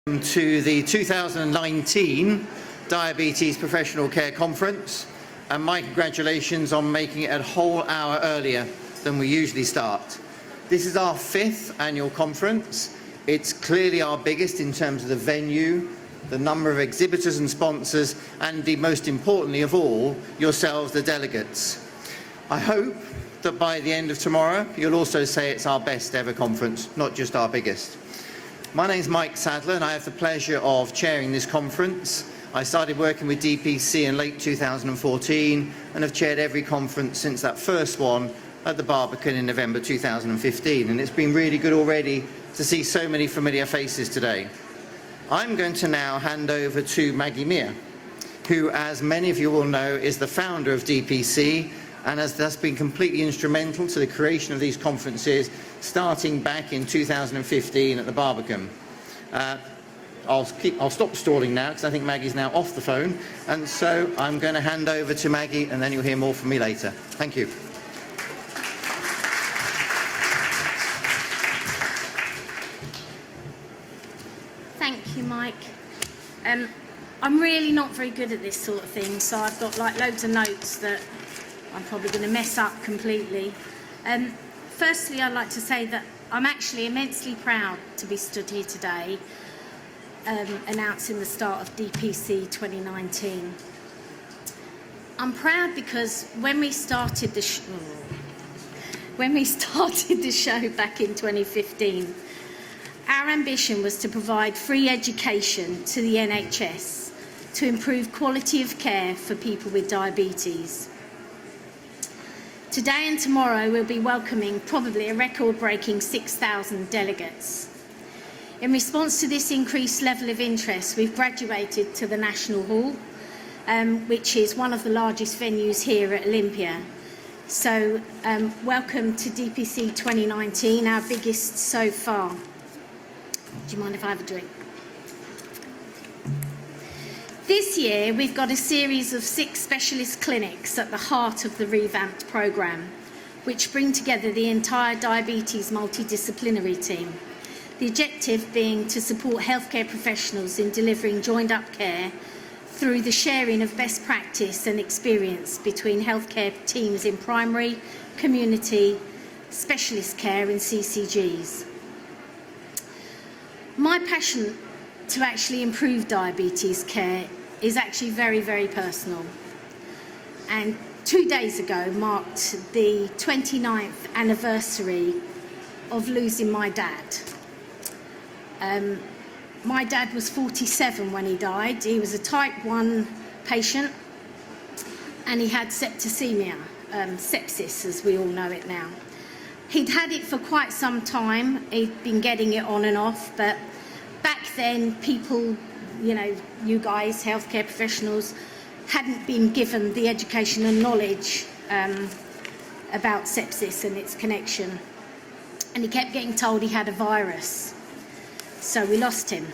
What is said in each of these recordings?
To the 2019 Diabetes Professional Care Conference, and my congratulations on making it a whole hour earlier than we usually start. This is our 5th annual conference. It's clearly our biggest in terms of the venue, the number of exhibitors and sponsors, and most importantly of all, yourselves, the delegates. I hope that by the end of tomorrow, you'll also say it's our best ever conference, not just our biggest. My name is Mike Sadler, and I have the pleasure of chairing this conference. I started working with DPC in late 2014 and have chaired every conference since that first one at the Barbican in November 2015, and it's been really good already to see so many familiar faces today. I'm going to now hand over to Maggie Meir, who, as many of you will know, is the founder of DPC and has thus been completely instrumental to the creation of these conferences starting back in 2015 at the Barbican. I'll stop stalling now because I think Maggie's now off the phone, and so I'm going to hand over to Maggie and then you'll hear more from me later. Thank you. Thank you, Mike. I'm really not very good at this sort of thing, so I've got like loads of notes that I'm probably going to mess up completely. Firstly, I'd like to say that I'm actually immensely proud to be stood here today announcing the start of DPC 2019. I'm proud because when we started the show back in 2015, our ambition was to provide free education to the NHS to improve quality of care for people with diabetes. Today and tomorrow we'll be welcoming probably a record-breaking 6,000 delegates. In response to this increased level of interest, we've graduated to the National Hall, which is one of the largest venues here at Olympia. So welcome to DPC 2019, our biggest so far. Do you mind if I have a drink? This year, we've got a series of 6 specialist clinics at the heart of the revamped programme, which bring together the entire diabetes multidisciplinary team. The objective being to support healthcare professionals in delivering joined-up care through the sharing of best practice and experience between healthcare teams in primary, community, specialist care and CCGs. My passion to actually improve diabetes care is actually very, very personal. And 2 days ago marked the 29th anniversary of losing my dad. My dad was 47 when he died. He was a type 1 patient and he had septicemia, sepsis as we all know it now. He'd had it for quite some time. He'd been getting it on and off, but back then people, you know, you guys, healthcare professionals, hadn't been given the education and knowledge about sepsis and its connection. And he kept getting told he had a virus. So we lost him.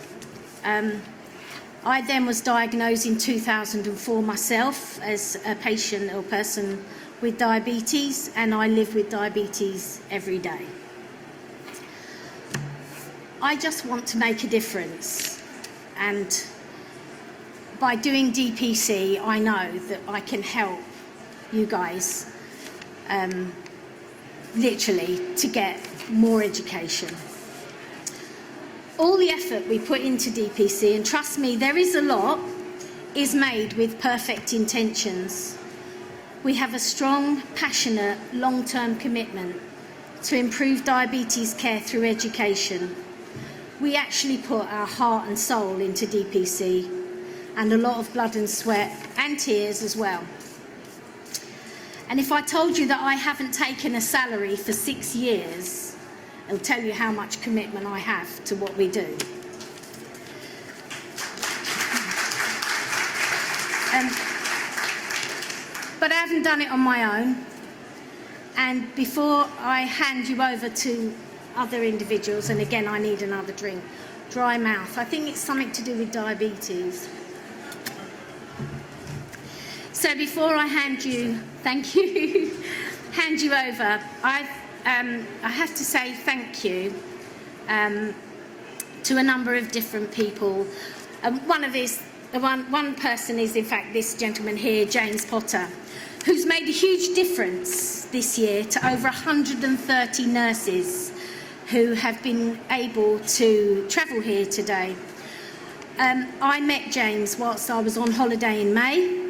I then was diagnosed in 2004 myself as a patient or person with diabetes, and I live with diabetes every day. I just want to make a difference. And by doing DPC, I know that I can help you guys literally to get more education. All the effort we put into DPC, and trust me, there is a lot, is made with perfect intentions. We have a strong, passionate, long-term commitment to improve diabetes care through education. We actually put our heart and soul into DPC, and a lot of blood and sweat and tears as well. And if I told you that I haven't taken a salary for 6 years, it'll tell you how much commitment I have to what we do. But I haven't done it on my own. And before I hand you over to other individuals, and again I need another drink, dry mouth. I think it's something to do with diabetes. So before I hand you, thank you, hand you over, I have to say thank you to a number of different people. One person is in fact this gentleman here, James Potter, who's made a huge difference this year to over 130 nurses who have been able to travel here today. I met James whilst I was on holiday in May,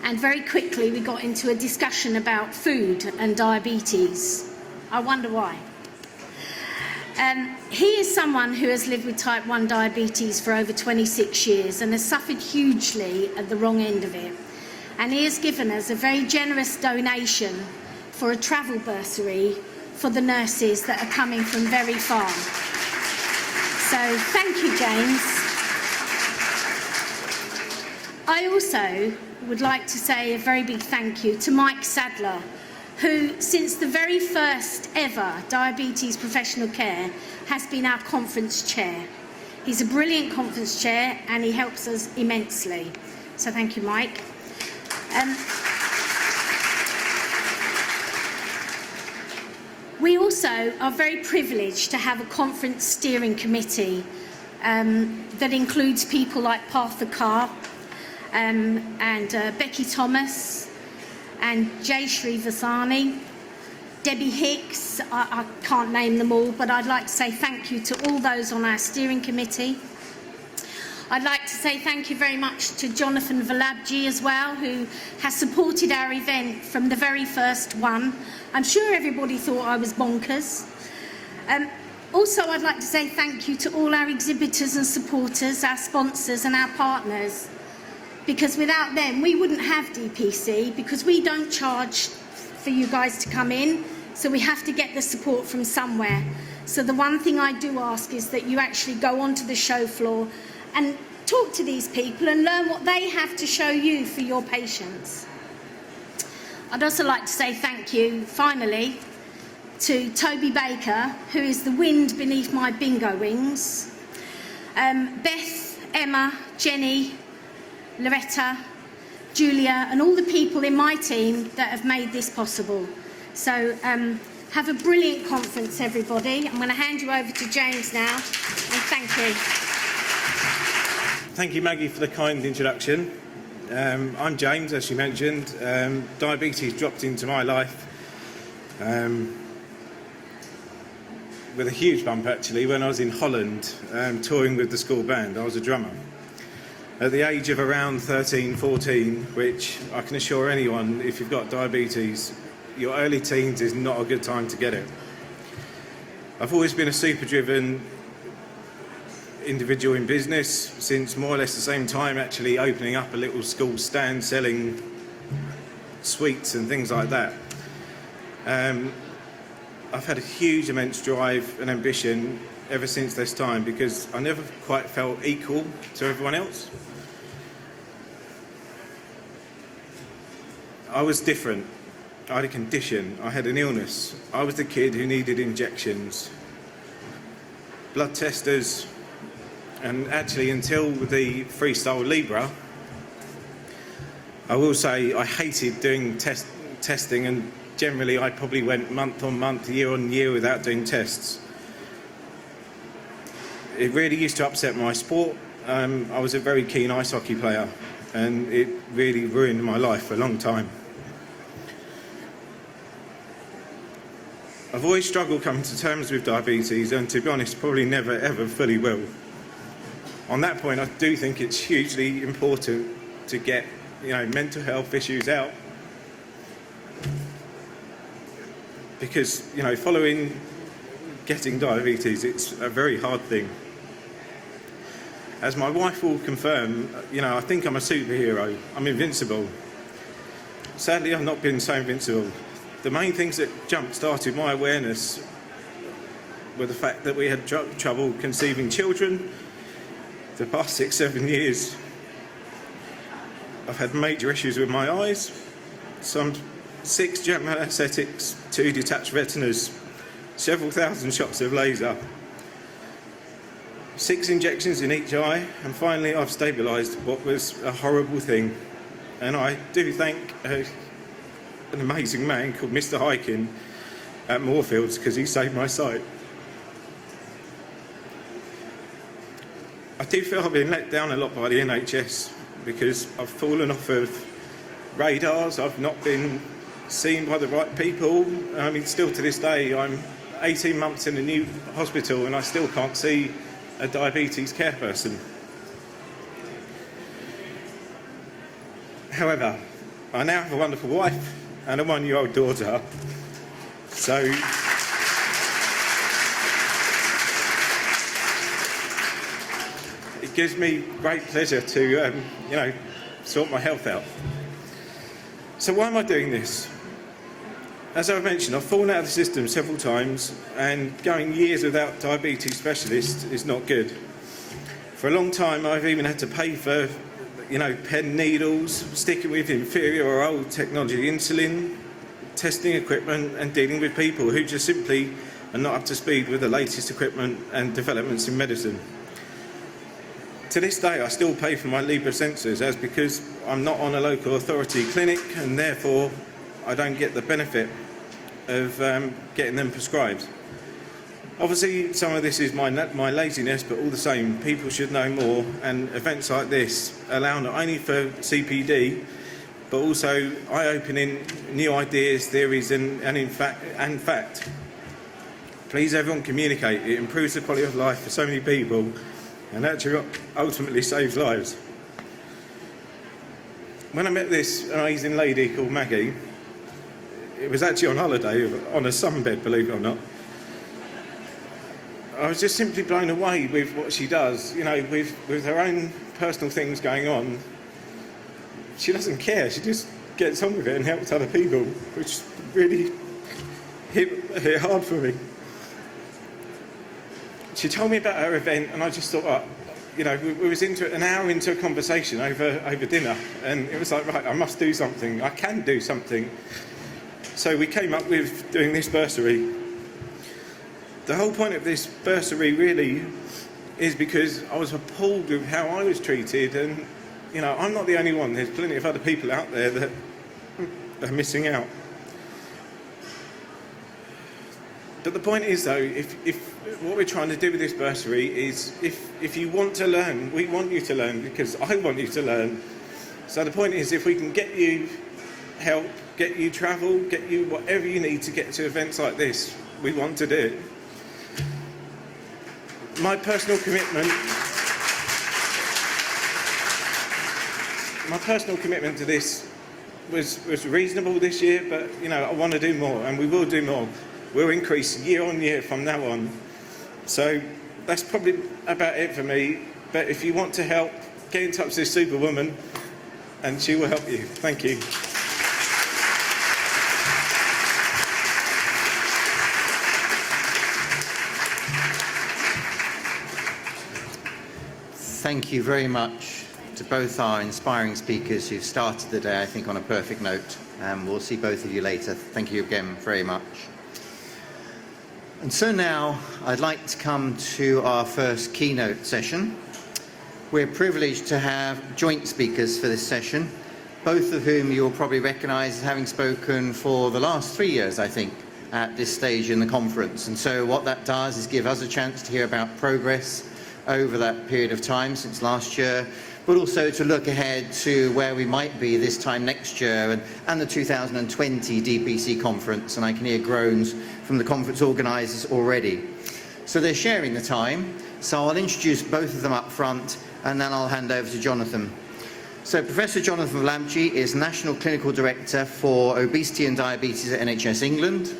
and very quickly we got into a discussion about food and diabetes. I wonder why. He is someone who has lived with type 1 diabetes for over 26 years and has suffered hugely at the wrong end of it. And he has given us a very generous donation for a travel bursary for the nurses that are coming from very far. So thank you, James. I also would like to say a very big thank you to Mike Sadler, who, since the very first ever Diabetes Professional Care, has been our conference chair. He's a brilliant conference chair and he helps us immensely. So thank you, Mike. We also are very privileged to have a conference steering committee that includes people like Partha Carr and Becky Thomas and Jay Srivasani, Debbie Hicks. I can't name them all, but I'd like to say thank you to all those on our steering committee. I'd like to say thank you very much to Jonathan Valabji as well, who has supported our event from the very first one. I'm sure everybody thought I was bonkers. Also, I'd like to say thank you to all our exhibitors and supporters, our sponsors and our partners, because without them we wouldn't have DPC, because we don't charge for you guys to come in, so we have to get the support from somewhere. So the one thing I do ask is that you actually go onto the show floor and talk to these people and learn what they have to show you for your patients. I'd also like to say thank you, finally, to Toby Baker, who is the wind beneath my bingo wings, Beth, Emma, Jenny, Loretta, Julia, and all the people in my team that have made this possible. So have a brilliant conference, everybody. I'm going to hand you over to James now, and thank you. Thank you, Maggie, for the kind introduction. I'm James, as you mentioned. Diabetes dropped into my life with a huge bump, actually, when I was in Holland touring with the school band. I was a drummer. At the age of around 13, 14, which I can assure anyone, if you've got diabetes, your early teens is not a good time to get it. I've always been a super driven individual in business, since more or less the same time actually opening up a little school stand selling sweets and things like that. I've had a huge immense drive and ambition ever since this time, because I never quite felt equal to everyone else. I was different. I had a condition, I had an illness. I was the kid who needed injections, blood testers, and actually until the Freestyle Libre, I will say I hated doing testing, and generally I probably went month on month, year on year without doing tests. It really used to upset my sport. I was a very keen ice hockey player, and it really ruined my life for a long time. I've always struggled coming to terms with diabetes, and to be honest, probably never ever fully will. On that point, I do think it's hugely important to get, mental health issues out, because, following getting diabetes, it's a very hard thing. As my wife will confirm, I think I'm a superhero. I'm invincible. Sadly, I've not been so invincible. The main things that jump-started my awareness were the fact that we had trouble conceiving children. The past 6-7 years, I've had major issues with my eyes, some 6 general anaesthetics, 2 detached retinas, several thousand shots of laser, 6 injections in each eye, and finally I've stabilised what was a horrible thing. And I do thank an amazing man called Mr. Hykin at Moorfields, because he saved my sight. I do feel I've been let down a lot by the NHS because I've fallen off of radars, I've not been seen by the right people. I mean, still to this day, I'm 18 months in a new hospital and I still can't see a diabetes care person. However, I now have a wonderful wife and a 1-year-old daughter, so it gives me great pleasure to, sort my health out. So why am I doing this? As I've mentioned, I've fallen out of the system several times, and going years without diabetes specialists is not good. For a long time, I've even had to pay for, pen needles, sticking with inferior or old technology, insulin, testing equipment, and dealing with people who just simply are not up to speed with the latest equipment and developments in medicine. To this day, I still pay for my Libra sensors, as because I'm not on a local authority clinic, and therefore I don't get the benefit of getting them prescribed. Obviously, some of this is my laziness, but all the same, people should know more, and events like this allow not only for CPD, but also eye-opening new ideas, theories, and in fact. Please, everyone, communicate. It improves the quality of life for so many people, and actually ultimately saves lives. When I met this amazing lady called Maggie, it was actually on holiday, on a sunbed, believe it or not. I was just simply blown away with what she does, with her own personal things going on. She doesn't care, she just gets on with it and helps other people, which really hit hard for me. She told me about her event, and I just thought, we was into an hour into a conversation over dinner, and it was like, right, I must do something. I can do something. So we came up with doing this bursary. The whole point of this bursary really is because I was appalled with how I was treated, and I'm not the only one. There's plenty of other people out there that are missing out. But the point is, though, if what we're trying to do with this bursary is, if you want to learn, we want you to learn, because I want you to learn. So the point is, if we can get you help, get you travel, get you whatever you need to get to events like this, we want to do it. My personal commitment to this was reasonable this year, but I want to do more, and we will do more. We'll increase year on year from now on. So that's probably about it for me. But if you want to help, get in touch with this superwoman and she will help you. Thank you. Thank you very much to both our inspiring speakers who've started the day, I think, on a perfect note. We'll see both of you later. Thank you again very much. And so now I'd like to come to our first keynote session. We're privileged to have joint speakers for this session, both of whom you'll probably recognise as having spoken for the last 3 years, I think, at this stage in the conference. And so what that does is give us a chance to hear about progress over that period of time since last year, but also to look ahead to where we might be this time next year and the 2020 DPC conference, and I can hear groans from the conference organisers already. So they're sharing the time, so I'll introduce both of them up front and then I'll hand over to Jonathan. So Professor Jonathan Lamptey is National Clinical Director for Obesity and Diabetes at NHS England.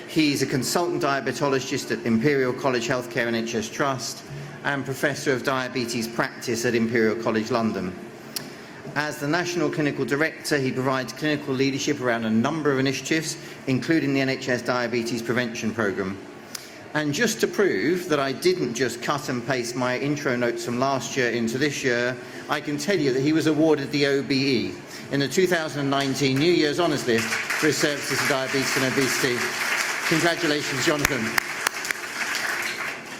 He's a consultant diabetologist at Imperial College Healthcare NHS Trust and Professor of Diabetes Practice at Imperial College London. As the National Clinical Director, he provides clinical leadership around a number of initiatives, including the NHS Diabetes Prevention Programme. And just to prove that I didn't just cut and paste my intro notes from last year into this year, I can tell you that he was awarded the OBE in the 2019 New Year's Honours List for his services to diabetes and obesity. Congratulations, Jonathan.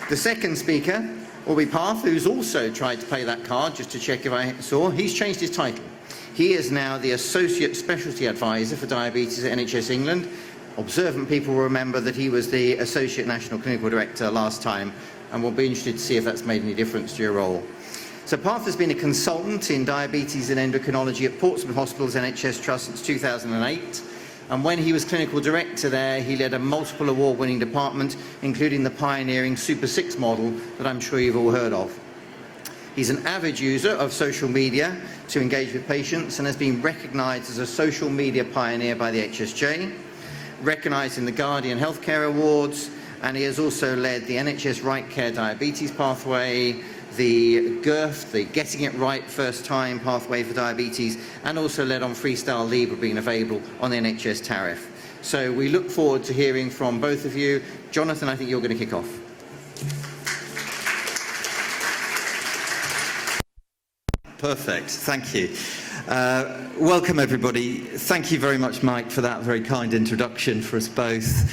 The second speaker will be Parth, who's also tried to play that card, just to check if I saw. He's changed his title. He is now the Associate Specialty Advisor for Diabetes at NHS England. Observant people will remember that he was the Associate National Clinical Director last time, and we'll be interested to see if that's made any difference to your role. So Parth has been a consultant in diabetes and endocrinology at Portsmouth Hospital's NHS Trust since 2008. And when he was clinical director there, he led a multiple award-winning department, including the pioneering Super 6 model that I'm sure you've all heard of. He's an avid user of social media to engage with patients and has been recognised as a social media pioneer by the HSJ, recognised in the Guardian Healthcare Awards, and he has also led the NHS Right Care Diabetes Pathway, the GIRF, the Getting It Right First Time Pathway for Diabetes, and also led on Freestyle Libre being available on the NHS tariff. So we look forward to hearing from both of you. Jonathan, I think you're going to kick off. Perfect, thank you. Welcome everybody. Thank you very much, Mike, for that very kind introduction for us both.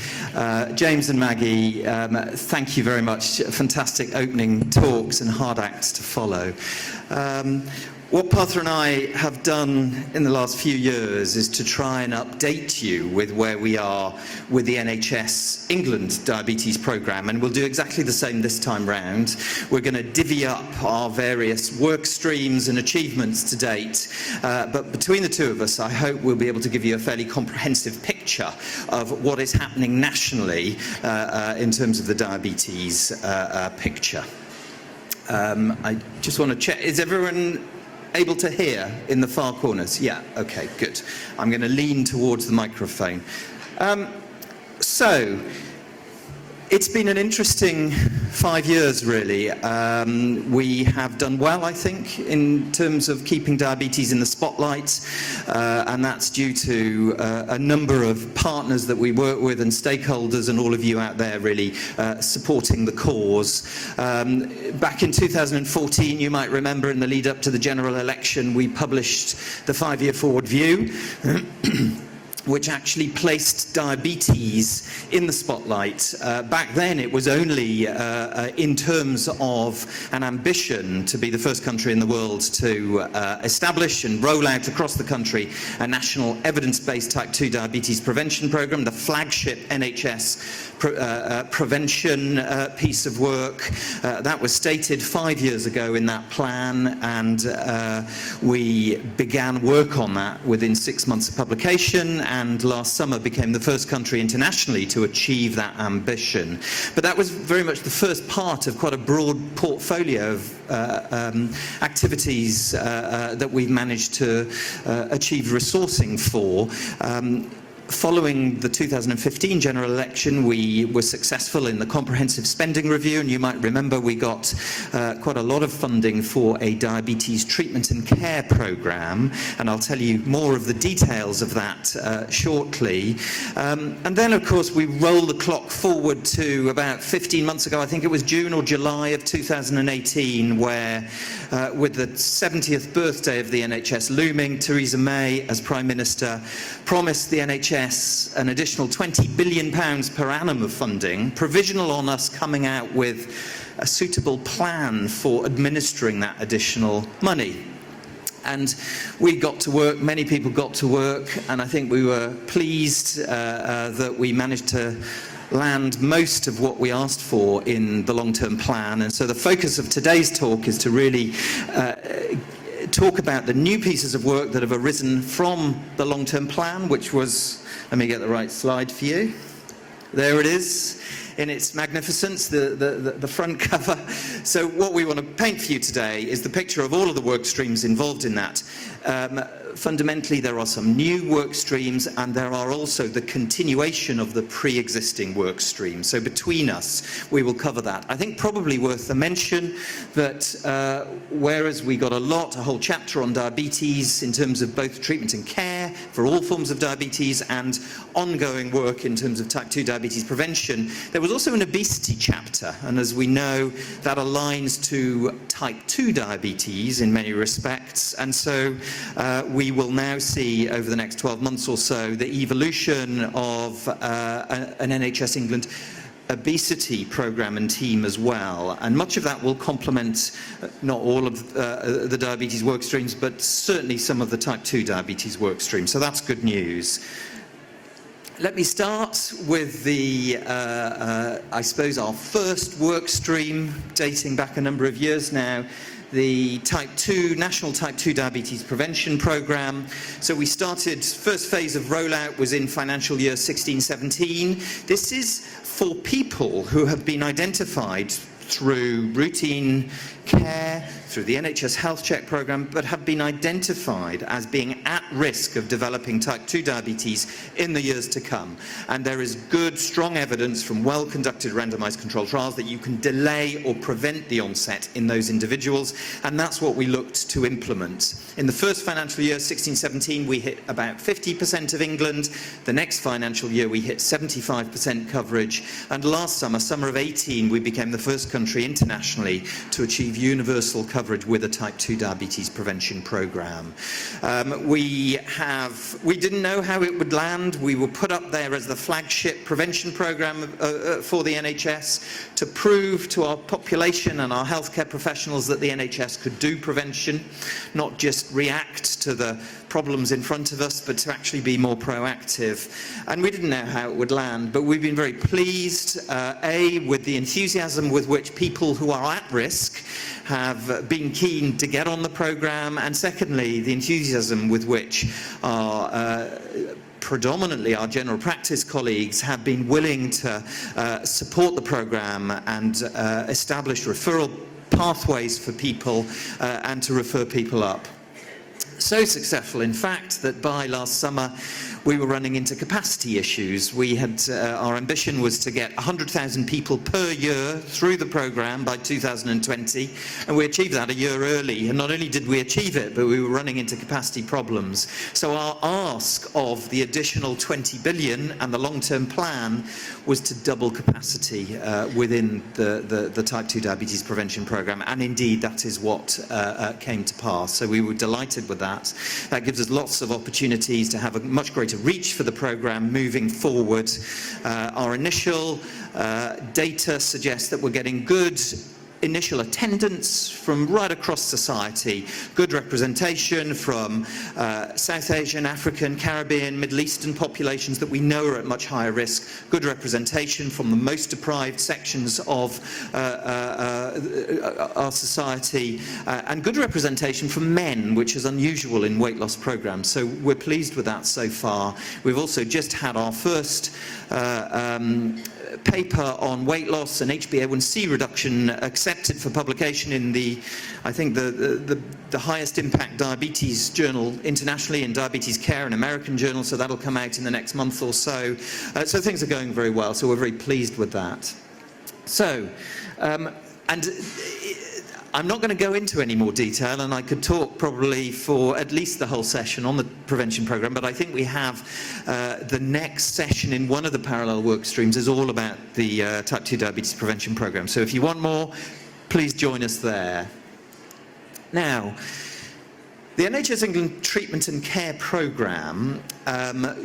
James and Maggie, thank you very much. Fantastic opening talks and hard acts to follow. What Partha and I have done in the last few years is to try and update you with where we are with the NHS England diabetes programme, and we'll do exactly the same this time round. We're going to divvy up our various work streams and achievements to date, but between the two of us, I hope we'll be able to give you a fairly comprehensive picture of what is happening nationally in terms of the diabetes picture. I just want to check, is everyone able to hear in the far corners? Yeah, okay, good. I'm going to lean towards the microphone. So, it's been an interesting 5 years, really. We have done well, I think, in terms of keeping diabetes in the spotlight, and that's due to a number of partners that we work with and stakeholders and all of you out there really supporting the cause. Back in 2014, you might remember, in the lead up to the general election, we published the 5-year forward view, which actually placed diabetes in the spotlight. Back then it was only in terms of an ambition to be the first country in the world to establish and roll out across the country a national evidence-based type 2 diabetes prevention programme, the flagship NHS prevention piece of work. That was stated 5 years ago in that plan, and we began work on that within 6 months of publication, and last summer became the first country internationally to achieve that ambition. But that was very much the first part of quite a broad portfolio of activities that we've managed to achieve resourcing for. Following the 2015 general election, we were successful in the comprehensive spending review, and you might remember we got quite a lot of funding for a diabetes treatment and care programme, and I'll tell you more of the details of that shortly. And then, of course, we roll the clock forward to about 15 months ago. I think it was June or July of 2018, where with the 70th birthday of the NHS looming, Theresa May, as Prime Minister, promised the NHS an additional £20 billion per annum of funding, provisional on us coming out with a suitable plan for administering that additional money. And we got to work, many people got to work, and I think we were pleased that we managed to land most of what we asked for in the long-term plan. And so the focus of today's talk is to really talk about the new pieces of work that have arisen from the long-term plan, which was, let me get the right slide for you. There it is, in its magnificence, the front cover. So what we want to paint for you today is the picture of all of the work streams involved in that. Fundamentally, there are some new work streams, and there are also the continuation of the pre-existing work stream. So between us, we will cover that. I think probably worth a mention that whereas we got a whole chapter on diabetes in terms of both treatment and care for all forms of diabetes and ongoing work in terms of type 2 diabetes prevention, there was also an obesity chapter, and as we know, that aligns to type 2 diabetes in many respects, and so we will now see over the next 12 months or so the evolution of an NHS England obesity programme and team as well, and much of that will complement not all of the diabetes work streams, but certainly some of the type 2 diabetes work streams, so that's good news. Let me start with the, I suppose, our first work stream, dating back a number of years now, the National Type 2 Diabetes Prevention Programme. So we started, first phase of rollout was in financial year 16-17. This is for people who have been identified through routine care, through the NHS Health Check programme, but have been identified as being at risk of developing type 2 diabetes in the years to come. And there is good, strong evidence from well-conducted randomised controlled trials that you can delay or prevent the onset in those individuals, and that's what we looked to implement. In the first financial year, 16-17, we hit about 50% of England. The next financial year, we hit 75% coverage. And last summer, summer of 18, we became the first country internationally to achieve universal coverage with a type 2 diabetes prevention programme. We didn't know how it would land. We were put up there as the flagship prevention programme for the NHS to prove to our population and our healthcare professionals that the NHS could do prevention, not just react to the problems in front of us, but to actually be more proactive. And we didn't know how it would land, but we've been very pleased, with the enthusiasm with which people who are at risk have been keen to get on the programme, and secondly, the enthusiasm with which our predominantly our general practice colleagues have been willing to support the programme and establish referral pathways for people and to refer people up. So successful, in fact, that by last summer we were running into capacity issues. We had our ambition was to get 100,000 people per year through the programme by 2020, and we achieved that a year early. And not only did we achieve it, but we were running into capacity problems. So our ask of the additional 20 billion and the long-term plan was to double capacity within the type 2 diabetes prevention programme, and indeed that is what came to pass. So we were delighted with that. That gives us lots of opportunities to have a much greater reach for the programme moving forward. Our initial data suggests that we're getting good initial attendance from right across society, good representation from South Asian, African, Caribbean, Middle Eastern populations that we know are at much higher risk, good representation from the most deprived sections of our society, and good representation from men, which is unusual in weight loss programs. So we're pleased with that so far. We've also just had our first paper on weight loss and HbA1c reduction accepted for publication in I think the highest impact diabetes journal internationally, in Diabetes Care, an American journal, so that'll come out in the next month or so. So things are going very well, so we're very pleased with that. So, I'm not going to go into any more detail, and I could talk probably for at least the whole session on the prevention programme, but I think we have the next session in one of the parallel work streams is all about the type 2 diabetes prevention programme. So if you want more, please join us there. Now, the NHS England Treatment and Care Programme,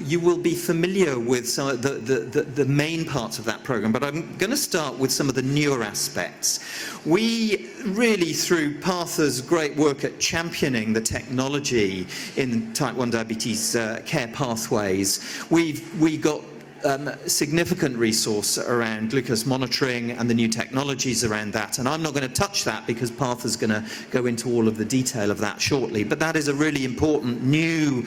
you will be familiar with some of the main parts of that programme, but I'm going to start with some of the newer aspects. We really, through Partha's great work at championing the technology in type 1 diabetes care pathways, we got significant resource around glucose monitoring and the new technologies around that, and I'm not going to touch that because Partha's going to go into all of the detail of that shortly, but that is a really important new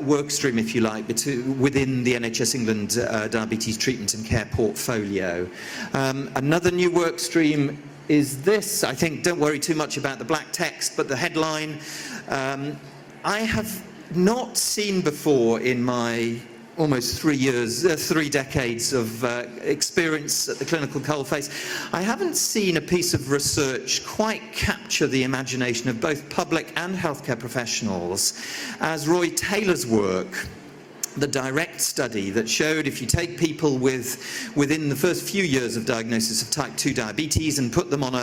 work stream, if you like, within the NHS England diabetes treatment and care portfolio. Another new work stream is this. I think, don't worry too much about the black text, but the headline I have not seen before in my almost 3 decades of experience at the clinical coalface. I haven't seen a piece of research quite capture the imagination of both public and healthcare professionals as Roy Taylor's work, the DIRECT study that showed if you take people within the first few years of diagnosis of type 2 diabetes and put them on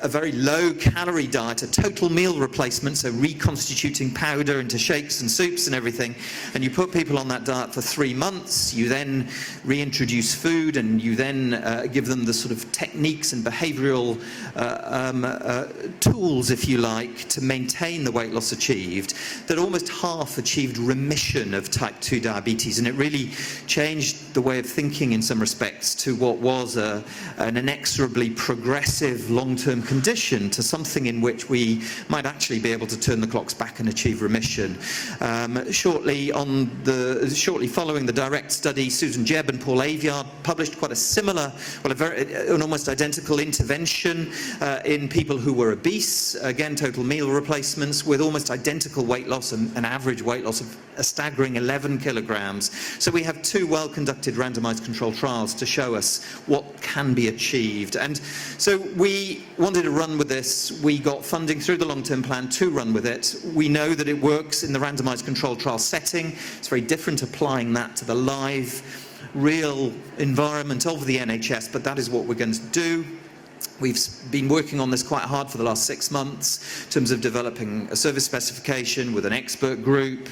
a very low-calorie diet, a total meal replacement, so reconstituting powder into shakes and soups and everything, and you put people on that diet for 3 months, you then reintroduce food, and you then give them the sort of techniques and behavioural tools, if you like, to maintain the weight loss achieved, that almost half achieved remission progression of type 2 diabetes, and it really changed the way of thinking in some respects to what was an inexorably progressive long-term condition to something in which we might actually be able to turn the clocks back and achieve remission. Shortly following the DIRECT study, Susan Jebb and Paul Aviard published quite a similar, an almost identical intervention in people who were obese, again total meal replacements with almost identical weight loss, an average weight loss of a staggering 11 kilograms. So we have two well-conducted randomized controlled trials to show us what can be achieved. And so we wanted to run with this. We got funding through the long-term plan to run with it. We know that it works in the randomized controlled trial setting. It's very different applying that to the live, real environment of the NHS, but that is what we're going to do. We've been working on this quite hard for the last 6 months in terms of developing a service specification with an expert group,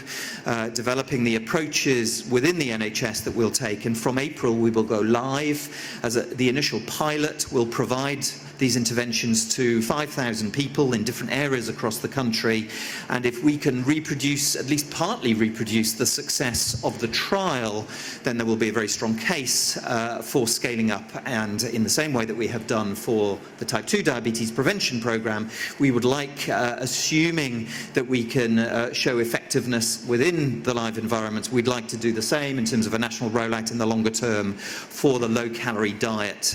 developing the approaches within the NHS that we'll take, and from April we will go live as the initial pilot. Will provide these interventions to 5,000 people in different areas across the country, and if we can reproduce, at least partly reproduce, the success of the trial, then there will be a very strong case for scaling up. And in the same way that we have done for the type 2 diabetes prevention program, we would like, assuming that we can show effectiveness within the live environments, we'd like to do the same in terms of a national rollout in the longer term for the low-calorie diet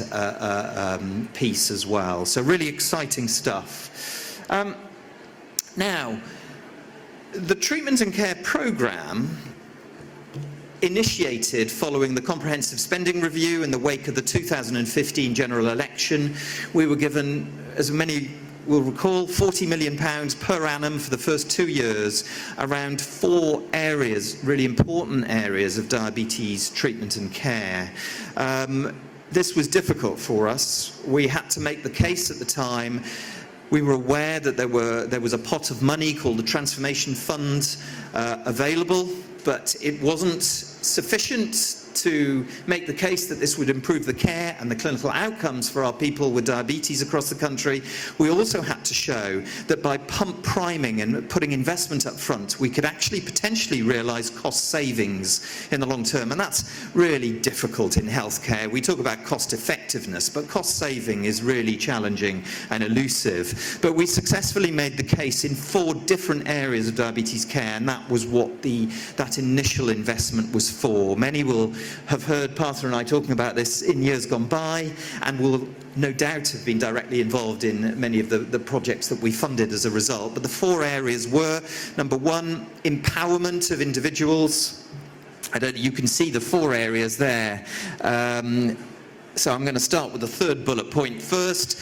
piece as well. So really exciting stuff. Now, the treatment and care programme initiated following the comprehensive spending review in the wake of the 2015 general election. We were given, as many will recall, £40 million per annum for the first 2 years around 4 areas, really important areas of diabetes treatment and care. This was difficult for us. We had to make the case at the time. We were aware that there was a pot of money called the Transformation Fund available, but it wasn't sufficient to make the case that this would improve the care and the clinical outcomes for our people with diabetes across the country. We also had to show that by pump priming and putting investment up front, we could actually potentially realise cost savings in the long term. And that's really difficult in healthcare. We talk about cost effectiveness, but cost saving is really challenging and elusive. But we successfully made the case in 4 different areas of diabetes care, and that was what that initial investment was for. Many will have heard Partha and I talking about this in years gone by, and will no doubt have been directly involved in many of the projects that we funded as a result. But the 4 areas were, number 1, empowerment of individuals. You can see the 4 areas there. So I'm going to start with the 3rd bullet point first,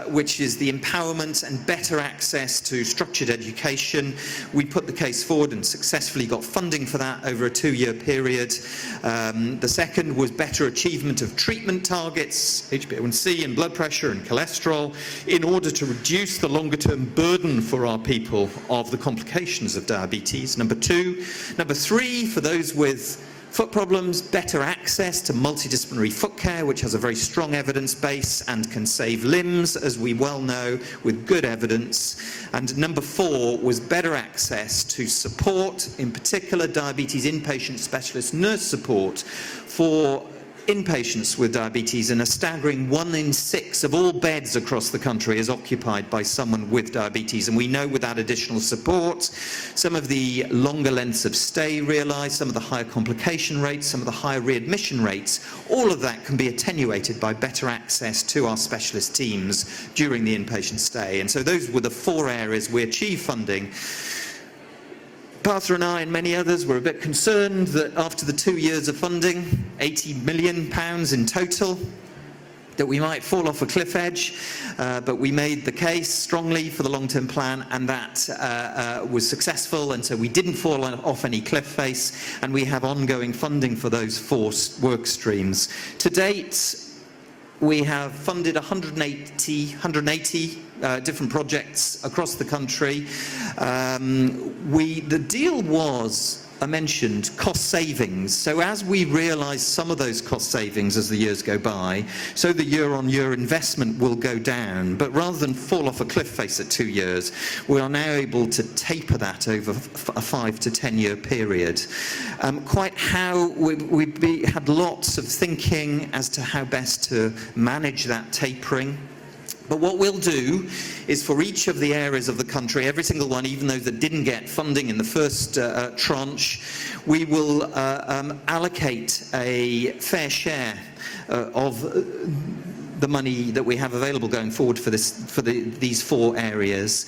which is the empowerment and better access to structured education. We put the case forward and successfully got funding for that over a 2-year period. The second was better achievement of treatment targets, HbA1c and blood pressure and cholesterol, in order to reduce the longer-term burden for our people of the complications of diabetes. Number 3, for those with foot problems, better access to multidisciplinary foot care, which has a very strong evidence base and can save limbs, as we well know, with good evidence. And number 4 was better access to support, in particular diabetes inpatient specialist nurse support for inpatients with diabetes, and a staggering 1 in 6 of all beds across the country is occupied by someone with diabetes. And we know without additional support, some of the longer lengths of stay realised, some of the higher complication rates, some of the higher readmission rates, all of that can be attenuated by better access to our specialist teams during the inpatient stay. And so those were the 4 areas we achieved funding. Partha and I and many others were a bit concerned that after the 2 years of funding, £80 million in total, that we might fall off a cliff edge, but we made the case strongly for the long-term plan, and that was successful, and so we didn't fall off any cliff face, and we have ongoing funding for those 4 work streams. To date, we have funded 180 different projects across the country. The deal was I mentioned cost savings. So as we realise some of those cost savings as the years go by, so the year-on-year investment will go down, but rather than fall off a cliff face at 2 years, we are now able to taper that over a 5 to 10 year period. Quite how we've had lots of thinking as to how best to manage that tapering. But what we'll do is for each of the areas of the country, every single one, even those that didn't get funding in the first tranche, we will allocate a fair share of the money that we have available going forward for these 4 areas.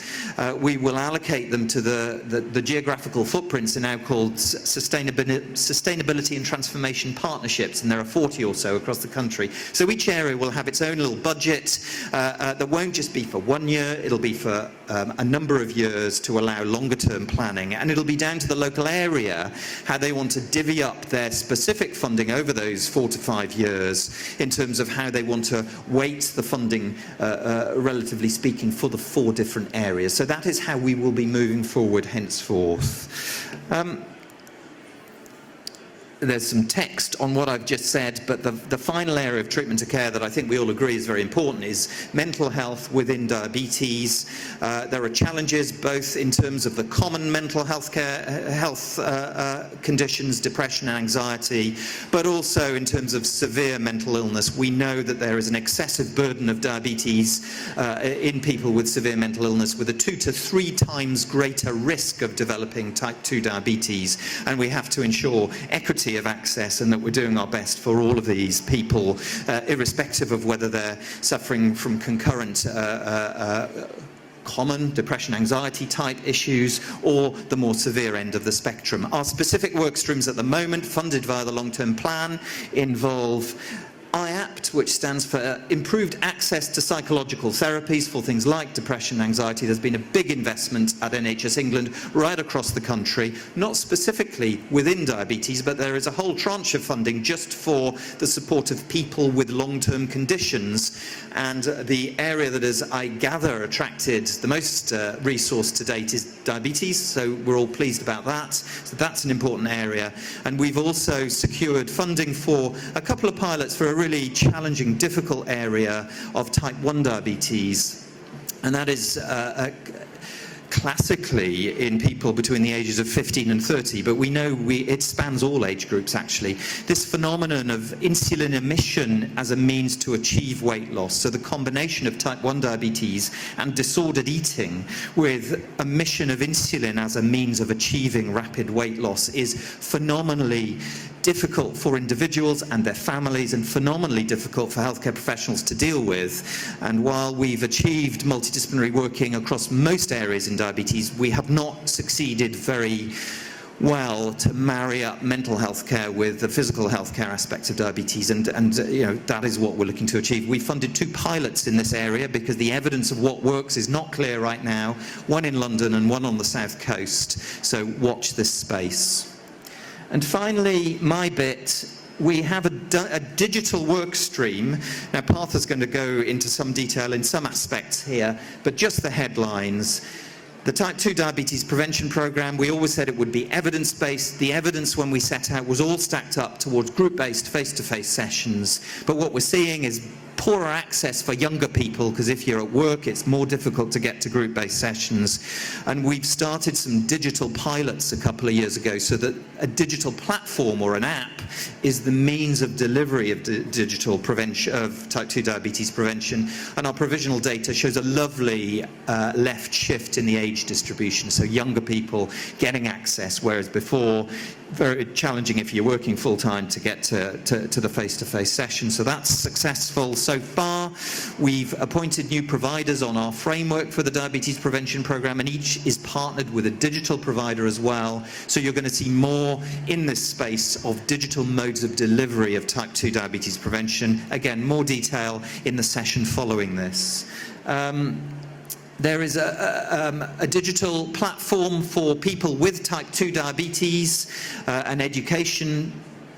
We will allocate them to the geographical footprints are now called sustainability and transformation partnerships, and there are 40 or so across the country. So each area will have its own little budget that won't just be for 1 year, it'll be for a number of years to allow longer term planning, and it'll be down to the local area how they want to divvy up their specific funding over those 4 to 5 years in terms of how they want to weight the funding, relatively speaking, for the 4 different areas. So that is how we will be moving forward henceforth. There's some text on what I've just said, but the final area of treatment and care that I think we all agree is very important is mental health within diabetes. There are challenges both in terms of the common mental health conditions, depression and anxiety, but also in terms of severe mental illness. We know that there is an excessive burden of diabetes in people with severe mental illness, with a 2 to 3 times greater risk of developing type 2 diabetes, and we have to ensure equity of access and that we're doing our best for all of these people, irrespective of whether they're suffering from concurrent common depression, anxiety type issues, or the more severe end of the spectrum. Our specific work streams at the moment, funded via the long-term plan, involve IAPT, which stands for Improved Access to Psychological Therapies for things like depression and anxiety. There's been a big investment at NHS England right across the country, not specifically within diabetes, but there is a whole tranche of funding just for the support of people with long-term conditions. And the area that has, I gather, attracted the most resource to date is diabetes, so we're all pleased about that. So that's an important area. And we've also secured funding for a couple of pilots for a really challenging, difficult area of type 1 diabetes, and that is classically in people between the ages of 15 and 30, but we know it spans all age groups actually. This phenomenon of insulin emission as a means to achieve weight loss, so the combination of type 1 diabetes and disordered eating with emission of insulin as a means of achieving rapid weight loss is phenomenally difficult for individuals and their families, and phenomenally difficult for healthcare professionals to deal with. And while we've achieved multidisciplinary working across most areas in diabetes, we have not succeeded very well to marry up mental health care with the physical health care aspects of diabetes, and you know, that is what we're looking to achieve. We funded 2 pilots in this area because the evidence of what works is not clear right now, one in London and one on the South Coast, so watch this space. And finally, my bit, we have a digital work stream. Now, Partha's going to go into some detail in some aspects here, but just the headlines. The type 2 diabetes prevention program, we always said it would be evidence-based. The evidence when we set out was all stacked up towards group-based face-to-face sessions. But what we're seeing is poorer access for younger people, because if you're at work, it's more difficult to get to group-based sessions. And we've started some digital pilots a couple of years ago, so that a digital platform or an app is the means of delivery of digital prevention of type 2 diabetes prevention. And our provisional data shows a lovely left shift in the age distribution, so younger people getting access, whereas before, very challenging if you're working full-time to get to the face-to-face session. So that's successful so far. We've appointed new providers on our framework for the diabetes prevention program, and each is partnered with a digital provider as well. So you're going to see more in this space of digital modes of delivery of type 2 diabetes prevention. Again, more detail in the session following this. There is a digital platform for people with type 2 diabetes, an education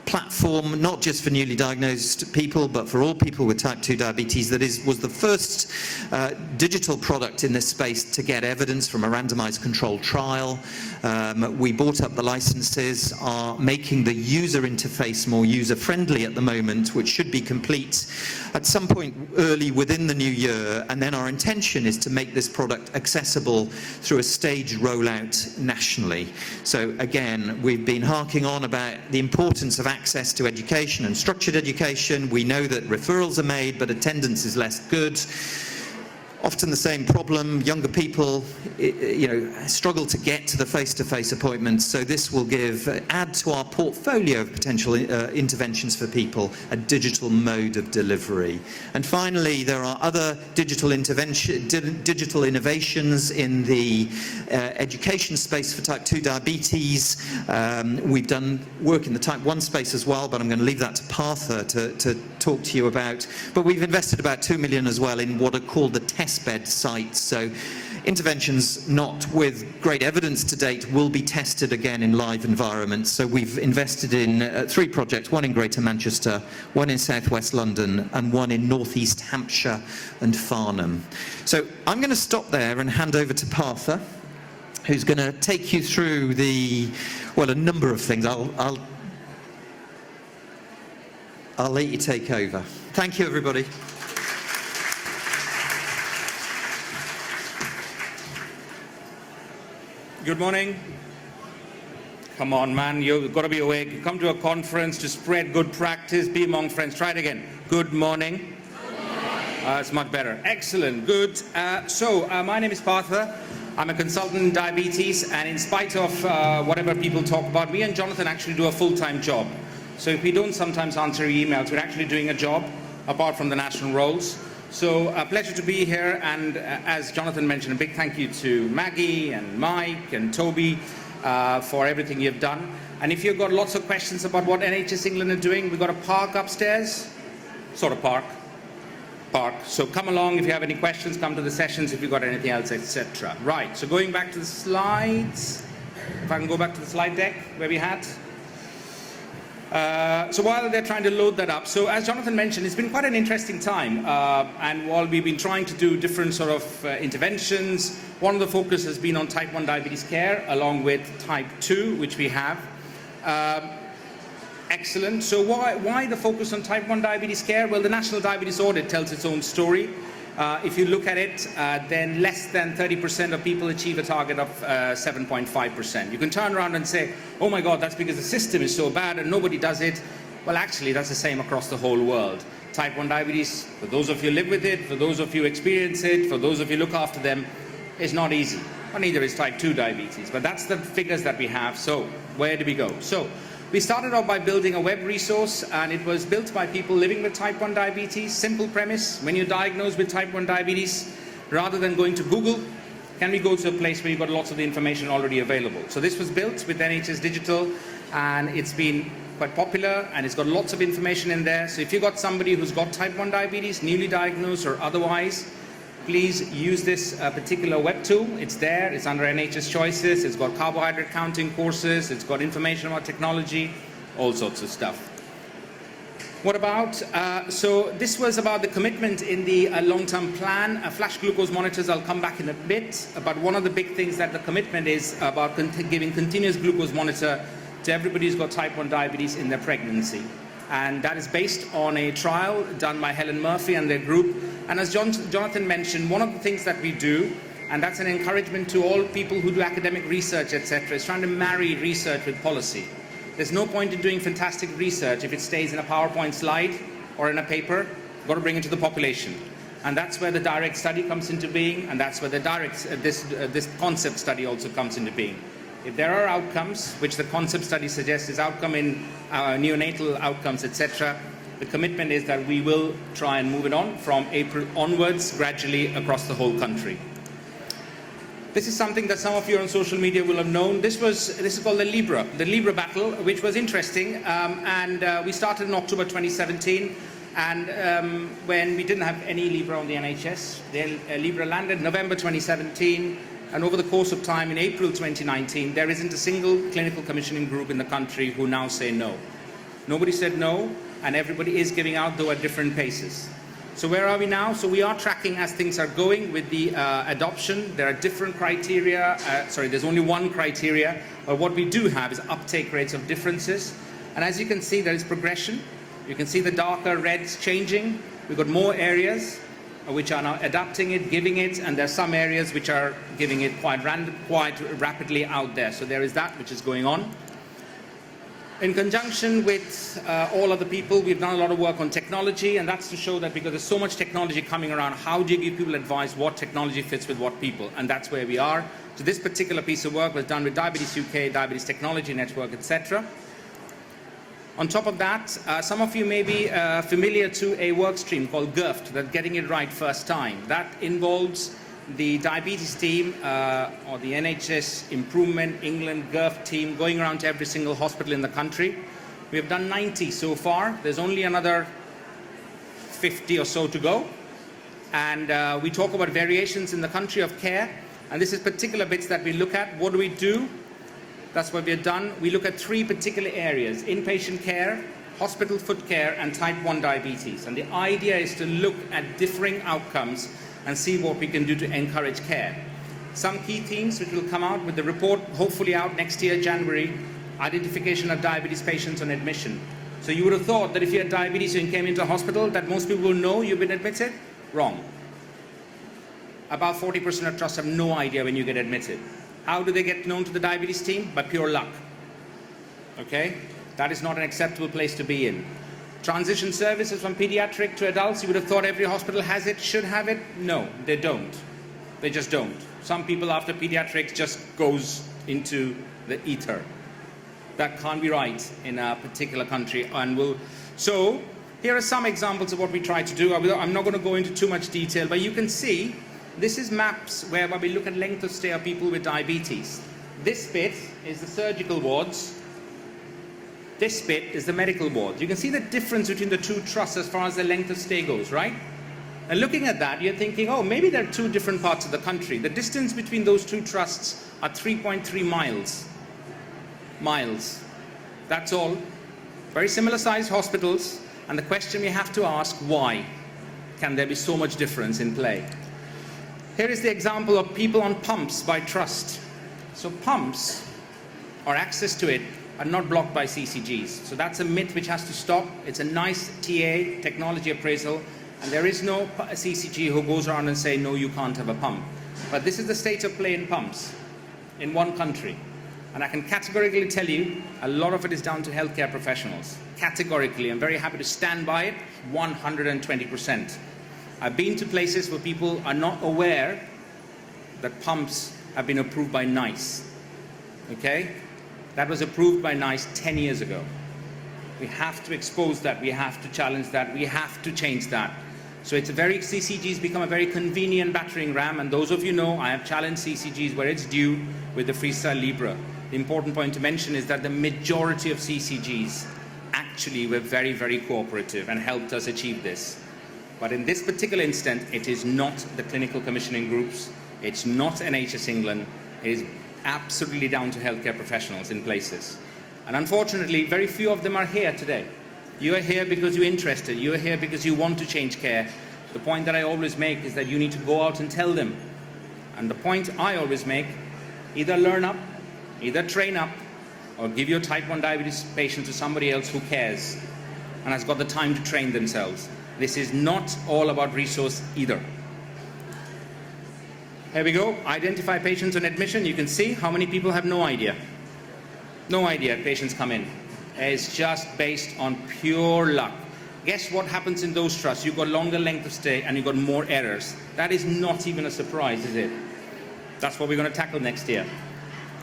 platform, not just for newly diagnosed people, but for all people with type 2 diabetes, that was the first digital product in this space to get evidence from a randomized controlled trial. We bought up the licenses, are making the user interface more user-friendly at the moment, which should be complete at some point early within the new year, and then our intention is to make this product accessible through a staged rollout nationally. So again, we've been harking on about the importance of access to education and structured education. We know that referrals are made, but attendance is less good. Often the same problem, younger people struggle to get to the face-to-face appointments, so this will add to our portfolio of potential interventions for people, a digital mode of delivery. And finally, there are other digital innovations in the education space for type 2 diabetes. We've done work in the type 1 space as well, but I'm going to leave that to Partha to talk to you about. But we've invested about 2 million as well in what are called the test bed sites. So interventions not with great evidence to date will be tested again in live environments. So we've invested in 3 projects, one in Greater Manchester, one in South West London, and one in North East Hampshire and Farnham. So I'm going to stop there and hand over to Partha, who's going to take you through a number of things. I'll let you take over. Thank you, everybody. Good morning. Come on, man, you've got to be awake. You come to a conference to spread good practice, be among friends. Try it again. Good morning. It's much better. Excellent. Good. My name is Partha. I'm a consultant in diabetes, and in spite of whatever people talk about, me and Jonathan actually do a full-time job. So if we don't sometimes answer emails, we're actually doing a job apart from the national roles. So a pleasure to be here, and as Jonathan mentioned, a big thank you to Maggie and Mike and Toby for everything you've done. And if you've got lots of questions about what NHS England are doing, we've got a park upstairs, sort of park. So come along if you have any questions, come to the sessions if you've got anything else, etc. Right, so going back to the slides, if I can go back to the slide deck where we had. So while they're trying to load that up, so as Jonathan mentioned, it's been quite an interesting time, and while we've been trying to do different sort of interventions, one of the focus has been on type 1 diabetes care along with type 2, which we have. Excellent. So why the focus on type 1 diabetes care? Well, the National Diabetes Audit tells its own story. If you look at it, then less than 30% of people achieve a target of 7.5%. You can turn around and say, oh my God, that's because the system is so bad and nobody does it. Well, actually, that's the same across the whole world. Type 1 diabetes, for those of you who live with it, for those of you who experience it, for those of you who look after them, is not easy. Well, neither is type 2 diabetes, but that's the figures that we have. So where do we go? So we started off by building a web resource, and it was built by people living with type 1 diabetes. Simple premise: when you're diagnosed with type 1 diabetes, rather than going to Google, can we go to a place where you've got lots of the information already available? So this was built with NHS Digital, and it's been quite popular, and it's got lots of information in there. So if you've got somebody who's got type 1 diabetes, newly diagnosed or otherwise, please use this particular web tool. It's there, it's under NHS Choices, it's got carbohydrate counting courses, it's got information about technology, all sorts of stuff. What about, so this was about the commitment in the long-term plan. Flash glucose monitors, I'll come back in a bit, but one of the big things that the commitment is about giving continuous glucose monitor to everybody who's got type 1 diabetes in their pregnancy. And that is based on a trial done by Helen Murphy and their group. And as Jonathan mentioned, one of the things that we do, and that's an encouragement to all people who do academic research, etc., is trying to marry research with policy. There's no point in doing fantastic research if it stays in a PowerPoint slide or in a paper. You've got to bring it to the population. And that's where the direct study comes into being, and that's where the this concept study also comes into being. If there are outcomes, which the concept study suggests is outcome in neonatal outcomes, etc., the commitment is that we will try and move it on from April onwards, gradually across the whole country. This is something that some of you on social media will have known. This is called the Libra battle, which was interesting, and we started in October 2017. And when we didn't have any Libra on the NHS, the Libra landed November 2017. And over the course of time, in April 2019, there isn't a single clinical commissioning group in the country who now say no. Nobody said no, and everybody is giving out, though at different paces. So where are we now? So we are tracking as things are going with the adoption. There are different criteria. There's only one criteria. But what we do have is uptake rates of differences. And as you can see, there is progression. You can see the darker reds changing. We've got more areas which are now adapting it, giving it, and there are some areas which are giving it quite rapidly out there. So there is that which is going on. In conjunction with all other people, we've done a lot of work on technology, and that's to show that because there's so much technology coming around, how do you give people advice what technology fits with what people? And that's where we are. So this particular piece of work was done with Diabetes UK, Diabetes Technology Network, etc. On top of that, some of you may be familiar to a work stream called GIRFT, that Getting It Right First Time. That involves the diabetes team or the NHS Improvement England GIRFT team going around to every single hospital in the country. We have done 90 so far. There's only another 50 or so to go. And we talk about variations in the country of care. And this is particular bits that we look at. What do we do? That's what we've done. We look at 3 particular areas: inpatient care, hospital foot care, and type 1 diabetes. And the idea is to look at differing outcomes and see what we can do to encourage care. Some key themes which will come out with the report, hopefully out next year, January: identification of diabetes patients on admission. So you would have thought that if you had diabetes and came into hospital, that most people will know you've been admitted. Wrong. About 40% of trusts have no idea when you get admitted. How do they get known to the diabetes team? By pure luck. Okay? That is not an acceptable place to be in. Transition services from pediatric to adults, you would have thought every hospital has it, should have it. No, they don't. They just don't. Some people after pediatrics just goes into the ether. That can't be right in a particular country. So here are some examples of what we try to do. I'm not going to go into too much detail, but you can see this is maps where we look at length of stay of people with diabetes. This bit is the surgical wards. This bit is the medical wards. You can see the difference between the two trusts as far as the length of stay goes, right? And looking at that, you're thinking, oh, maybe they're 2 different parts of the country. The distance between those 2 trusts are 3.3 miles. Miles. That's all. Very similar sized hospitals. And the question we have to ask, why can there be so much difference in play? Here is the example of people on pumps by trust. So pumps, or access to it, are not blocked by CCGs. So that's a myth which has to stop. It's a nice TA, technology appraisal, and there is no CCG who goes around and say, no, you can't have a pump. But this is the state of play in pumps in one country. And I can categorically tell you, a lot of it is down to healthcare professionals. Categorically, I'm very happy to stand by it, 120%. I've been to places where people are not aware that pumps have been approved by NICE. Okay? That was approved by NICE 10 years ago. We have to expose that. We have to challenge that. We have to change that. So CCGs become a very convenient battering ram. And those of you know, I have challenged CCGs where it's due with the Freestyle Libre. The important point to mention is that the majority of CCGs actually were very, very cooperative and helped us achieve this. But in this particular instance, it is not the clinical commissioning groups, it's not NHS England, it is absolutely down to healthcare professionals in places. And unfortunately, very few of them are here today. You are here because you're interested, you are here because you want to change care. The point that I always make is that you need to go out and tell them. And the point I always make, either learn up, either train up, or give your type 1 diabetes patient to somebody else who cares and has got the time to train themselves. This is not all about resource either. Here we go. Identify patients on admission. You can see how many people have no idea. No idea patients come in. It's just based on pure luck. Guess what happens in those trusts? You've got longer length of stay and you've got more errors. That is not even a surprise, is it? That's what we're going to tackle next year.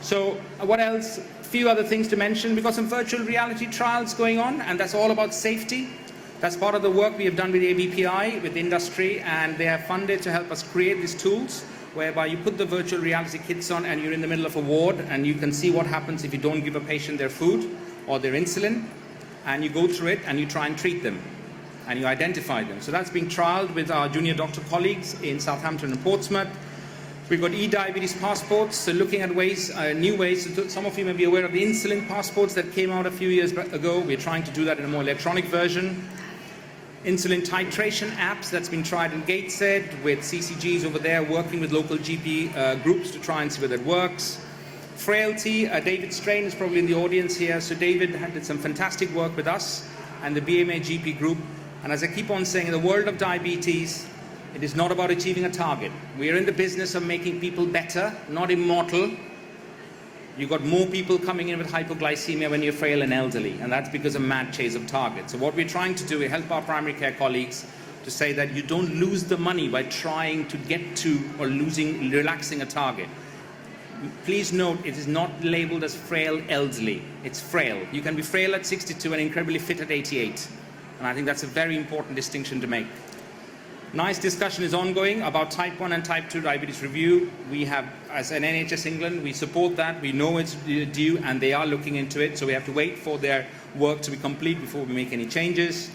So what else? A few other things to mention. We've got some virtual reality trials going on, and that's all about safety. That's part of the work we have done with ABPI, with industry, and they have funded to help us create these tools whereby you put the virtual reality kits on and you're in the middle of a ward and you can see what happens if you don't give a patient their food or their insulin, and you go through it and you try and treat them and you identify them. So that's being trialed with our junior doctor colleagues in Southampton and Portsmouth. We've got e-diabetes passports, so looking at ways, new ways. So some of you may be aware of the insulin passports that came out a few years ago. We're trying to do that in a more electronic version. Insulin titration apps, that's been tried in Gateshead with CCGs over there working with local GP groups to try and see whether it works. Frailty, David Strain is probably in the audience here. So David did some fantastic work with us and the BMA GP group. And as I keep on saying, in the world of diabetes, it is not about achieving a target. We are in the business of making people better, not immortal. You've got more people coming in with hypoglycemia when you're frail and elderly, and that's because of mad chase of targets. So what we're trying to do is help our primary care colleagues to say that you don't lose the money by trying to get to or relaxing a target. Please note, it is not labeled as frail elderly. It's frail. You can be frail at 62 and incredibly fit at 88. And I think that's a very important distinction to make. Nice discussion is ongoing about type 1 and type 2 diabetes review. We have, as an NHS England, we support that. We know it's due and they are looking into it. So we have to wait for their work to be complete before we make any changes.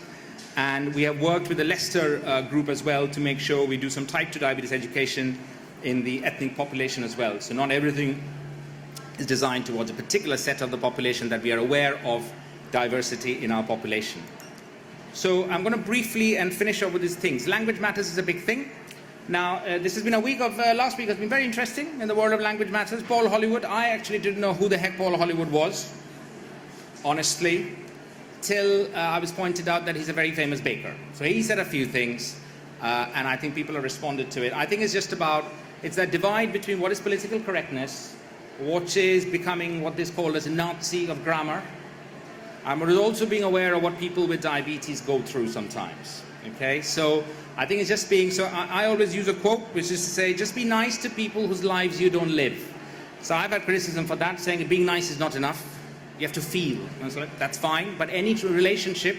And we have worked with the Leicester group as well to make sure we do some type 2 diabetes education in the ethnic population as well. So not everything is designed towards a particular set of the population, that we are aware of diversity in our population. So I'm going to briefly and finish up with these things. Language matters is a big thing. Now, this has been a week of, last week has been very interesting in the world of language matters. Paul Hollywood, I actually didn't know who the heck Paul Hollywood was, honestly, till I was pointed out that he's a very famous baker. So he said a few things, and I think people have responded to it. I think it's just about, it's that divide between what is political correctness, what is becoming what is called as a Nazi of grammar, but also being aware of what people with diabetes go through sometimes. Okay, so I think it's just being, so I always use a quote, which is to say, just be nice to people whose lives you don't live. So I've had criticism for that, saying that being nice is not enough. You have to feel. And it's like, that's fine, but any relationship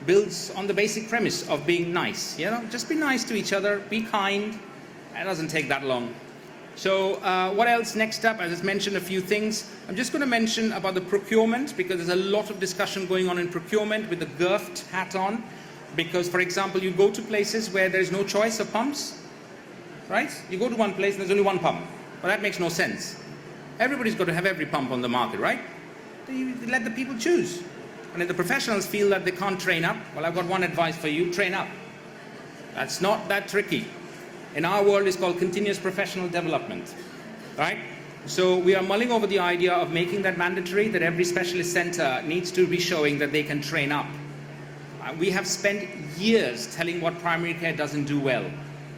builds on the basic premise of being nice. You know, just be nice to each other, be kind. It doesn't take that long. So what else next up? I just mentioned a few things. I'm just going to mention about the procurement, because there's a lot of discussion going on in procurement with the GERFT hat on. Because, for example, you go to places where there's no choice of pumps, right? You go to one place and there's only one pump. Well, that makes no sense. Everybody's got to have every pump on the market, right? You let the people choose. And if the professionals feel that they can't train up, well, I've got one advice for you, train up. That's not that tricky. In our world, it's called continuous professional development, right? So we are mulling over the idea of making that mandatory, that every specialist center needs to be showing that they can train up. We have spent years telling what primary care doesn't do well.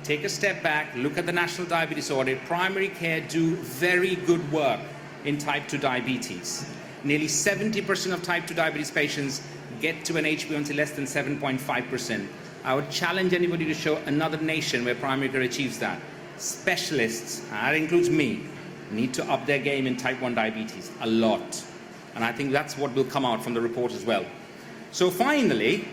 Take a step back, look at the National Diabetes Audit. Primary care do very good work in type 2 diabetes. Nearly 70% of type 2 diabetes patients get to an HbA1c less than 7.5%. I would challenge anybody to show another nation where primary care achieves that. Specialists, and that includes me, need to up their game in type 1 diabetes a lot. And I think that's what will come out from the report as well. So finally,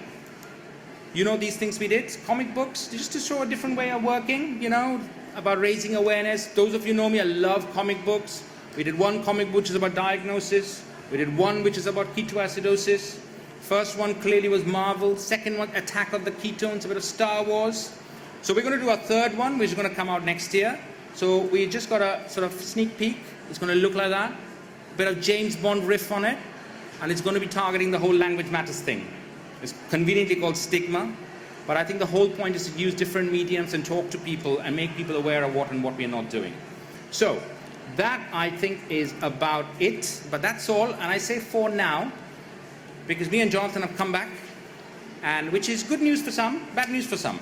you know these things we did? Comic books, just to show a different way of working, you know, about raising awareness. Those of you know me, I love comic books. We did one comic book which is about diagnosis. We did one which is about ketoacidosis. First one clearly was Marvel. Second one, Attack of the Ketones, a bit of Star Wars. So we're going to do a third one, which is going to come out next year. So we just got a sort of sneak peek. It's going to look like that. A bit of James Bond riff on it. And it's going to be targeting the whole language matters thing. It's conveniently called Stigma. But I think the whole point is to use different mediums and talk to people and make people aware of what and what we're not doing. So that, I think, is about it. But that's all. And I say for now, because me and Jonathan have come back, and which is good news for some, bad news for some.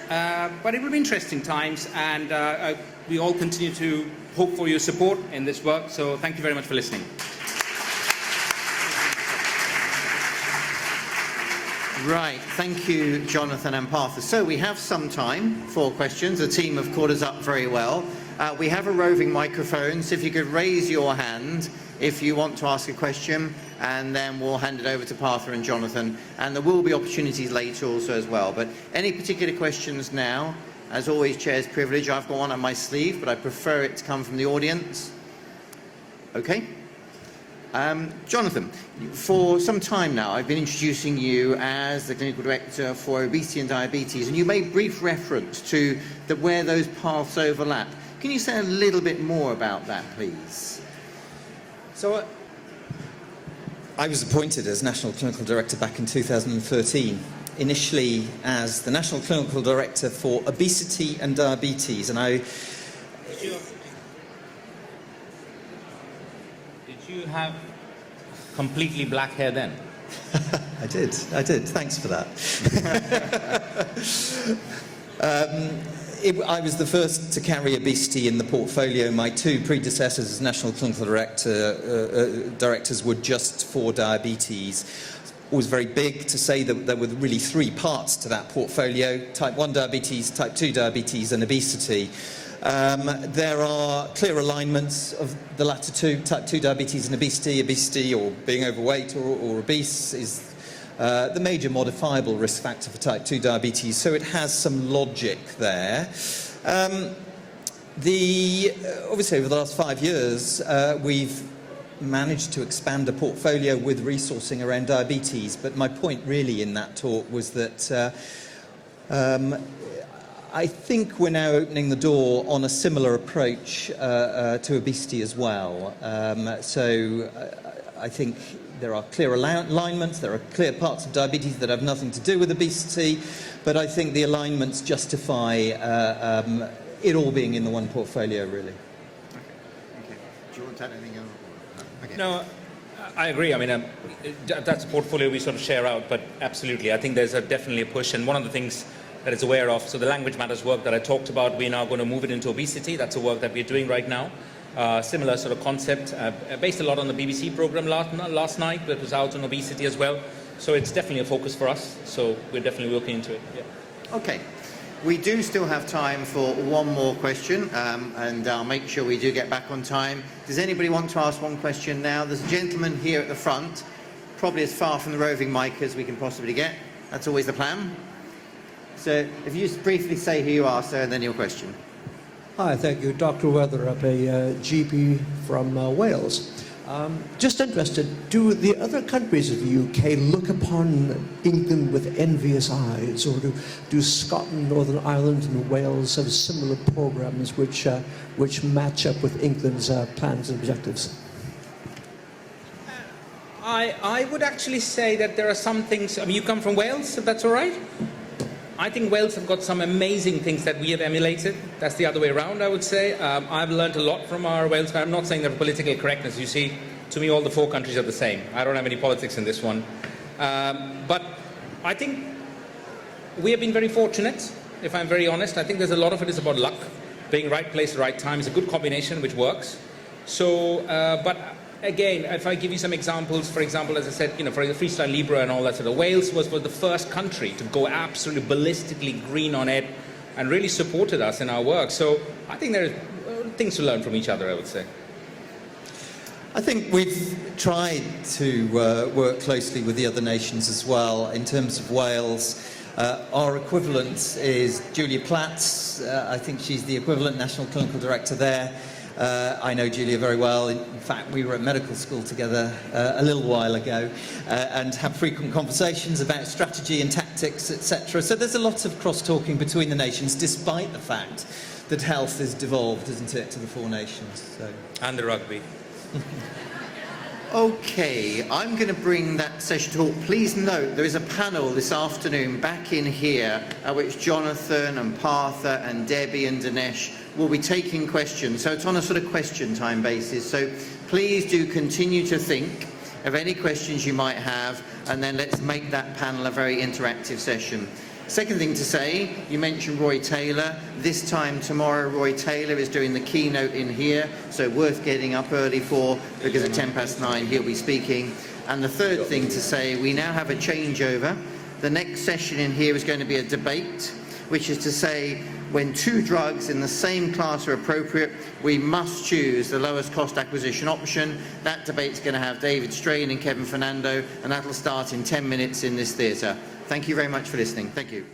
But it will be interesting times, and we all continue to hope for your support in this work. So thank you very much for listening. Right, thank you, Jonathan and Partha. So we have some time for questions. The team have caught us up very well. We have a roving microphone, so if you could raise your hand if you want to ask a question, and then we'll hand it over to Partha and Jonathan. And there will be opportunities later also as well. But any particular questions now? As always, Chair's privilege. I've got one on my sleeve, but I prefer it to come from the audience. Okay. Jonathan, for some time now I've been introducing you as the Clinical Director for Obesity and Diabetes, and you made brief reference to where those paths overlap. Can you say a little bit more about that, please? So I was appointed as National Clinical Director back in 2013, initially as the National Clinical Director for Obesity and Diabetes, and Did you have completely black hair then? I did. Thanks for that. I was the first to carry obesity in the portfolio. My two predecessors as National Clinical Directors were just for diabetes. It was very big to say that there were really three parts to that portfolio: type 1 diabetes, type 2 diabetes, and obesity. There are clear alignments of the latter two, type 2 diabetes and obesity. Obesity, or being overweight or obese, is the major modifiable risk factor for type 2 diabetes, so it has some logic there. Obviously, over the last 5 years, we've managed to expand a portfolio with resourcing around diabetes, but my point really in that talk was that I think we're now opening the door on a similar approach to obesity as well. I think there are clear alignments, there are clear parts of diabetes that have nothing to do with obesity, but I think the alignments justify it all being in the one portfolio, really. Okay. Do you want to add anything else? Okay. No, I agree. I mean, that's a portfolio we sort of share out, but absolutely, I think there's definitely a push, and one of the things that it's aware of, so the language matters work that I talked about, we're now going to move it into obesity. That's a work that we're doing right now. Similar sort of concept, based a lot on the BBC program last night, but it was out on obesity as well. So it's definitely a focus for us. So we're definitely looking into it. Yeah. Okay. We do still have time for one more question, and I'll make sure we do get back on time. Does anybody want to ask one question now? There's a gentleman here at the front, probably as far from the roving mic as we can possibly get. That's always the plan. So if you just briefly say who you are, sir, and then your question. Hi, thank you. Dr. Weatherup, a GP from Wales. Just interested, do the other countries of the UK look upon England with envious eyes, or do Scotland, Northern Ireland and Wales have similar programs which match up with England's plans and objectives? I would actually say that there are some things, I mean, you come from Wales, if that's all right? I think Wales have got some amazing things that we have emulated. That's the other way around, I would say. I've learned a lot from our Wales. I'm not saying that political correctness. You see, to me, all the four countries are the same. I don't have any politics in this one. But I think we have been very fortunate, if I'm very honest. I think there's a lot of it is about luck. Being right place at the right time is a good combination, which works. So, but again, if I give you some examples, for example, as I said, you know, for the freestyle Libra and all that sort of, Wales was the first country to go absolutely ballistically green on it and really supported us in our work. So I think there are things to learn from each other, I would say. I think we've tried to work closely with the other nations as well. In terms of Wales, our equivalent is Julia Platts. I think she's the equivalent National Clinical Director there. I know Julia very well. In fact, we were at medical school together a little while ago and have frequent conversations about strategy and tactics, etc. So there's a lot of cross-talking between the nations, despite the fact that health is devolved, isn't it, to the four nations. So. And the rugby. Okay, I'm going to bring that session to halt. Please note there is a panel this afternoon back in here at which Jonathan and Partha and Debbie and Dinesh will be taking questions. So it's on a sort of question time basis. So please do continue to think of any questions you might have, and then let's make that panel a very interactive session. Second thing to say, you mentioned Roy Taylor. This time tomorrow, Roy Taylor is doing the keynote in here, so worth getting up early for, because at 9:10 he'll be speaking. And the third thing to say, we now have a changeover. The next session in here is going to be a debate, which is to say, when two drugs in the same class are appropriate, we must choose the lowest cost acquisition option. That debate's going to have David Strain and Kevin Fernando, and that'll start in 10 minutes in this theatre. Thank you very much for listening. Thank you.